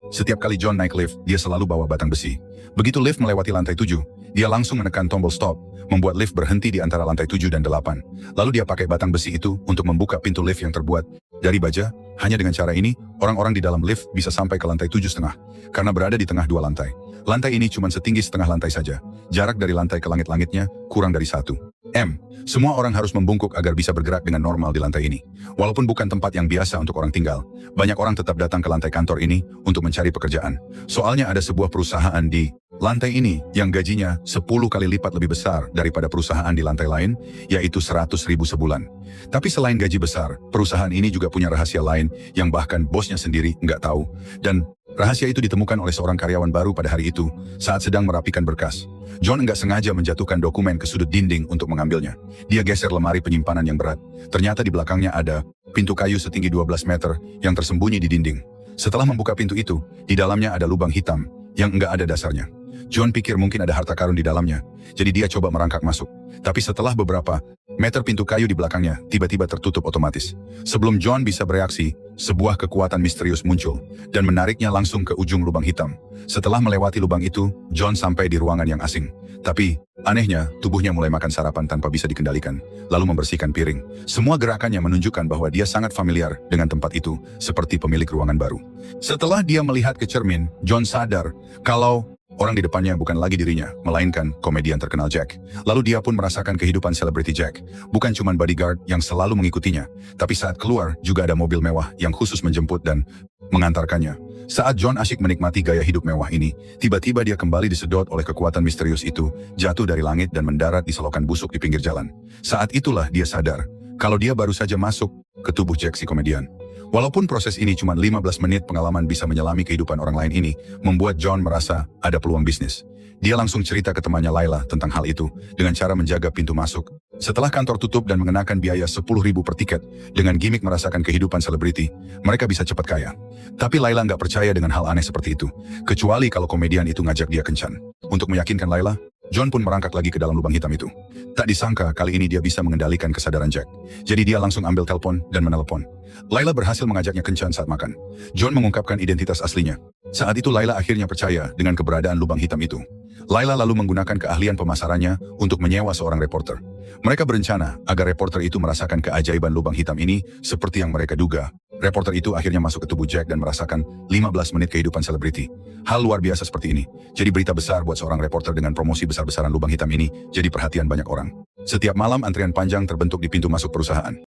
Setiap kali John naik lift, dia selalu bawa batang besi. Begitu lift melewati lantai 7, dia langsung menekan tombol stop, membuat lift berhenti di antara lantai 7 dan 8. Lalu dia pakai batang besi itu untuk membuka pintu lift yang terbuat dari baja. Hanya dengan cara ini, orang-orang di dalam lift bisa sampai ke lantai 7,5, karena berada di tengah dua lantai. Lantai ini cuma setinggi setengah lantai saja. Jarak dari lantai ke langit-langitnya kurang dari 1 m. Semua orang harus membungkuk agar bisa bergerak dengan normal di lantai ini. Walaupun bukan tempat yang biasa untuk orang tinggal, banyak orang tetap datang ke lantai kantor ini untuk mencari pekerjaan. Soalnya ada sebuah perusahaan di lantai ini yang gajinya 10 kali lipat lebih besar daripada perusahaan di lantai lain, yaitu 100.000 sebulan. Tapi selain gaji besar, perusahaan ini juga punya rahasia lain yang bahkan bosnya sendiri nggak tahu. Dan rahasia itu ditemukan oleh seorang karyawan baru pada hari itu saat sedang merapikan berkas. John nggak sengaja menjatuhkan dokumen ke sudut dinding untuk mengambilnya. Dia geser lemari penyimpanan yang berat. Ternyata di belakangnya ada pintu kayu setinggi 12 meter yang tersembunyi di dinding. Setelah membuka pintu itu, di dalamnya ada lubang hitam yang nggak ada dasarnya. John pikir mungkin ada harta karun di dalamnya, jadi dia coba merangkak masuk. Tapi setelah beberapa meter pintu kayu di belakangnya tiba-tiba tertutup otomatis. Sebelum John bisa bereaksi, sebuah kekuatan misterius muncul dan menariknya langsung ke ujung lubang hitam. Setelah melewati lubang itu, John sampai di ruangan yang asing. Tapi, anehnya, tubuhnya mulai makan sarapan tanpa bisa dikendalikan, lalu membersihkan piring. Semua gerakannya menunjukkan bahwa dia sangat familiar dengan tempat itu, seperti pemilik ruangan baru. Setelah dia melihat ke cermin, John sadar kalau orang di depannya bukan lagi dirinya, melainkan komedian terkenal Jack. Lalu dia pun merasakan kehidupan selebriti Jack. Bukan cuma bodyguard yang selalu mengikutinya, tapi saat keluar juga ada mobil mewah yang khusus menjemput dan mengantarkannya. Saat John asyik menikmati gaya hidup mewah ini, tiba-tiba dia kembali disedot oleh kekuatan misterius itu, jatuh dari langit dan mendarat di selokan busuk di pinggir jalan. Saat itulah dia sadar kalau dia baru saja masuk ke tubuh Jack si komedian. Walaupun proses ini cuma 15 menit, pengalaman bisa menyelami kehidupan orang lain ini membuat John merasa ada peluang bisnis. Dia langsung cerita ke temannya Layla tentang hal itu dengan cara menjaga pintu masuk. Setelah kantor tutup dan mengenakan biaya 10.000 per tiket dengan gimmick merasakan kehidupan selebriti, mereka bisa cepat kaya. Tapi Layla nggak percaya dengan hal aneh seperti itu, kecuali kalau komedian itu ngajak dia kencan. Untuk meyakinkan Layla, John pun merangkak lagi ke dalam lubang hitam itu. Tak disangka kali ini dia bisa mengendalikan kesadaran Jack. Jadi dia langsung ambil telepon dan menelepon. Layla berhasil mengajaknya kencan saat makan. John mengungkapkan identitas aslinya. Saat itu Layla akhirnya percaya dengan keberadaan lubang hitam itu. Layla lalu menggunakan keahlian pemasarannya untuk menyewa seorang reporter. Mereka berencana agar reporter itu merasakan keajaiban lubang hitam ini seperti yang mereka duga. Reporter itu akhirnya masuk ke tubuh Jack dan merasakan 15 menit kehidupan selebriti. Hal luar biasa seperti ini jadi berita besar buat seorang reporter dengan promosi besar-besaran lubang hitam ini jadi perhatian banyak orang. Setiap malam antrian panjang terbentuk di pintu masuk perusahaan.